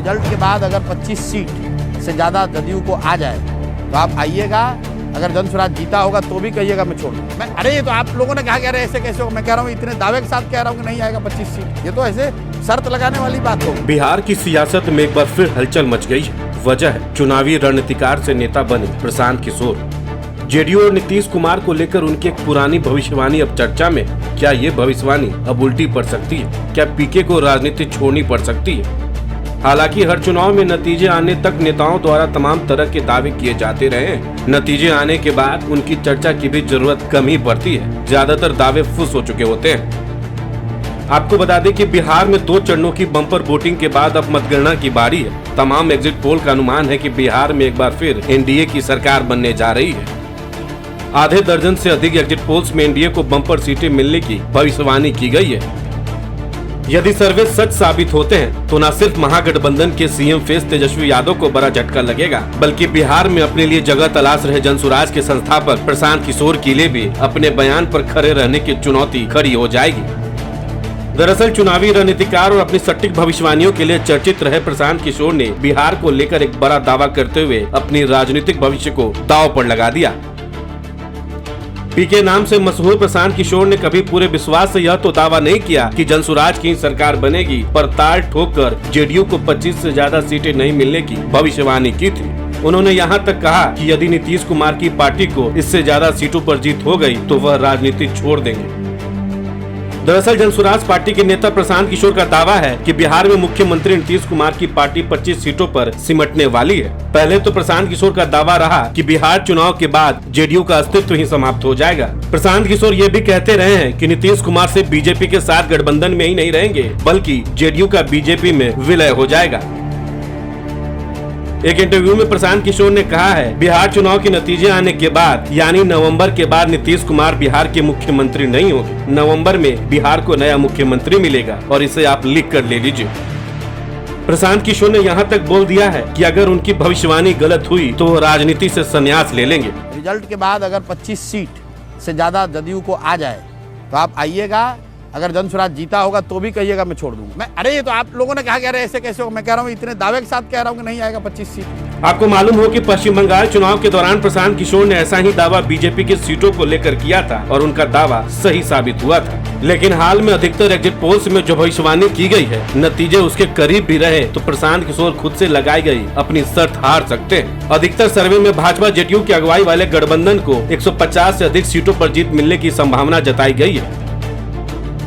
Result के बाद अगर 25 सीट से ज़्यादा जदयू को आ जाए तो आप आइएगा। अगर जन स्वराज जीता होगा तो भी कहिएगा मैं छोड़ दूँ। मैं अरे ये तो आप लोगों ने कहा कह रहे ऐसे कैसे हो, मैं कह रहा हूँ इतने दावे के साथ कह रहा हूँ कि नहीं आएगा 25 सीट। ये तो ऐसे शर्त लगाने वाली बात हो। बिहार की सियासत में एक बार फिर हलचल मच गई है। वजह है चुनावी रणनीतिकार से नेता बने प्रशांत किशोर। जेडीयू और नीतीश कुमार को लेकर उनकी एक पुरानी भविष्यवाणी अब चर्चा में। क्या ये भविष्यवाणी अब उल्टी पड़ सकती है? क्या पीके को राजनीति छोड़नी पड़ सकती है? हालांकि हर चुनाव में नतीजे आने तक नेताओं द्वारा तमाम तरह के दावे किए जाते रहे हैं। नतीजे आने के बाद उनकी चर्चा की भी जरूरत कम ही पड़ती है। ज्यादातर दावे फुस हो चुके होते हैं। आपको बता दें कि बिहार में 2 चरणों की बम्पर वोटिंग के बाद अब मतगणना की बारी है। तमाम एग्जिट पोल का अनुमान है कि बिहार में एक बार फिर एनडीए की सरकार बनने जा रही है। आधे दर्जन से अधिक एग्जिट पोल्स में एनडीए को बम्पर सीटें मिलने की भविष्यवाणी की गई है। यदि सर्वे सच साबित होते हैं तो न सिर्फ महागठबंधन के सीएम फेस तेजस्वी यादव को बड़ा झटका लगेगा, बल्कि बिहार में अपने लिए जगह तलाश रहे जनसुराज के संस्थापक प्रशांत किशोर के लिए भी अपने बयान पर खड़े रहने की चुनौती खड़ी हो जाएगी। दरअसल चुनावी रणनीतिकार और अपनी सटीक भविष्यवाणियों के लिए चर्चित रहे प्रशांत किशोर ने बिहार को लेकर एक बड़ा दावा करते हुए अपनी राजनीतिक भविष्य को दांव पर लगा दिया। पीके नाम से मशहूर प्रशांत किशोर ने कभी पूरे विश्वास से यह तो दावा नहीं किया कि जनसुराज की सरकार बनेगी, पर ताल ठोककर जेडीयू को 25 से ज्यादा सीटें नहीं मिलने की भविष्यवाणी की थी। उन्होंने यहाँ तक कहा कि यदि नीतीश कुमार की पार्टी को इससे ज्यादा सीटों पर जीत हो गई तो वह राजनीति छोड़ देंगे। दरअसल जनसुराज पार्टी के नेता प्रशांत किशोर का दावा है कि बिहार में मुख्यमंत्री नीतीश कुमार की पार्टी 25 सीटों पर सिमटने वाली है। पहले तो प्रशांत किशोर का दावा रहा कि बिहार चुनाव के बाद जेडीयू का अस्तित्व ही समाप्त हो जाएगा। प्रशांत किशोर ये भी कहते रहे हैं कि नीतीश कुमार से बीजेपी के साथ गठबंधन में ही नहीं रहेंगे, बल्कि जेडीयू का बीजेपी में विलय हो जाएगा। एक इंटरव्यू में प्रशांत किशोर ने कहा है, बिहार चुनाव के नतीजे आने के बाद यानी नवंबर के बाद नीतीश कुमार बिहार के मुख्यमंत्री नहीं होंगे। नवंबर में बिहार को नया मुख्यमंत्री मिलेगा और इसे आप लिख कर ले लीजिए। प्रशांत किशोर ने यहाँ तक बोल दिया है कि अगर उनकी भविष्यवाणी गलत हुई तो वो राजनीति से संन्यास ले लेंगे। रिजल्ट के बाद अगर 25 सीट से ज्यादा जदयू को आ जाए तो आप आइएगा। अगर जन स्वराज जीता होगा तो भी कहिएगा मैं छोड़ दूंगा। मैं अरे ये तो आप लोगों ने कहा कह रहे ऐसे कैसे हो, मैं कह रहा हूँ इतने दावे के साथ कह रहा हूँ कि नहीं आएगा 25 सीट। आपको मालूम हो कि पश्चिम बंगाल चुनाव के दौरान प्रशांत किशोर ने ऐसा ही दावा बीजेपी की सीटों को लेकर किया था और उनका दावा सही साबित हुआ था। लेकिन हाल में अधिकतर एग्जिट पोल्स में जो भविष्यवाणी की गई है, नतीजे उसके करीब भी रहे तो प्रशांत किशोर खुद से लगाई गई अपनी शर्त हार सकते हैं। अधिकतर सर्वे में भाजपा जेडीयू की अगुवाई वाले गठबंधन को 150 से अधिक सीटों पर जीत मिलने की संभावना जताई गई है।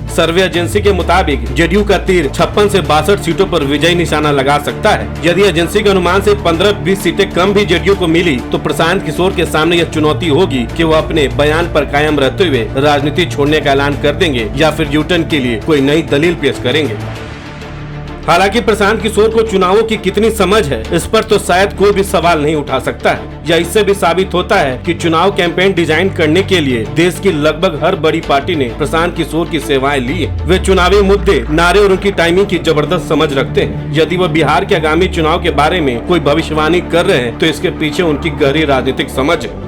सर्वे एजेंसी के मुताबिक जेडीयू का तीर 56 से 62 सीटों पर विजय निशाना लगा सकता है। यदि एजेंसी के अनुमान से 15-20 सीटें कम भी जेडीयू को मिली तो प्रशांत किशोर के सामने यह चुनौती होगी कि वो अपने बयान पर कायम रहते हुए राजनीति छोड़ने का ऐलान कर देंगे या फिर यूटर्न के लिए कोई नई दलील पेश करेंगे। हालांकि प्रशांत किशोर को चुनावों की कितनी समझ है, इस पर तो शायद कोई भी सवाल नहीं उठा सकता है। यह इससे भी साबित होता है कि चुनाव कैंपेन डिजाइन करने के लिए देश की लगभग हर बड़ी पार्टी ने प्रशांत किशोर की सेवाएं ली है। वे चुनावी मुद्दे, नारे और उनकी टाइमिंग की जबरदस्त समझ रखते हैं। यदि वह बिहार के आगामी चुनाव के बारे में कोई भविष्यवाणी कर रहे हैं तो इसके पीछे उनकी गहरी राजनीतिक समझ है।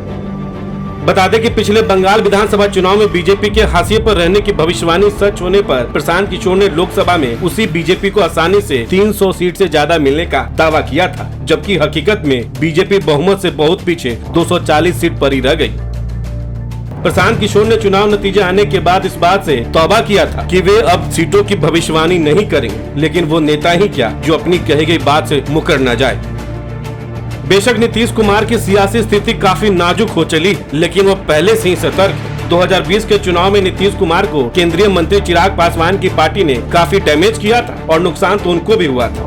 बता दें कि पिछले बंगाल विधानसभा चुनाव में बीजेपी के हाशिए पर रहने की भविष्यवाणी सच होने पर प्रशांत किशोर ने लोकसभा में उसी बीजेपी को आसानी से 300 सीट से ज्यादा मिलने का दावा किया था, जबकि हकीकत में बीजेपी बहुमत से बहुत पीछे 240 सीट पर ही रह गई। प्रशांत किशोर ने चुनाव नतीजे आने के बाद इस बात से तौबा किया था कि वे अब सीटों की भविष्यवाणी नहीं करेंगे, लेकिन वो नेता ही क्या जो अपनी कही गई बात से मुकर न जाए। बेशक नीतीश कुमार की सियासी स्थिति काफी नाजुक हो चली, लेकिन वो पहले से ही सतर्क है। 2020 के चुनाव में नीतीश कुमार को केंद्रीय मंत्री चिराग पासवान की पार्टी ने काफी डैमेज किया था और नुकसान तो उनको भी हुआ था।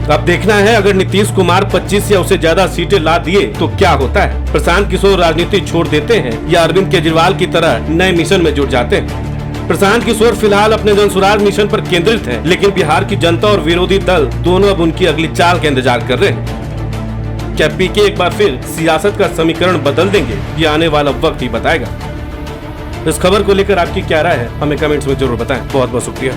अब देखना है अगर नीतीश कुमार 25 या उससे ज्यादा सीटें ला दिए तो क्या होता है। प्रशांत किशोर राजनीति छोड़ देते हैं या अरविंद केजरीवाल की तरह नए मिशन में जुट जाते हैं। प्रशांत किशोर फिलहाल अपने जनसुराज मिशन पर केंद्रित हैं, लेकिन बिहार की जनता और विरोधी दल दोनों अब उनकी अगली चाल का इंतजार कर रहे हैं। क्या पीके एक बार फिर सियासत का समीकरण बदल देंगे, ये आने वाला वक्त ही बताएगा। इस खबर को लेकर आपकी क्या राय है, हमें कमेंट्स में जरूर बताएं। बहुत बहुत शुक्रिया।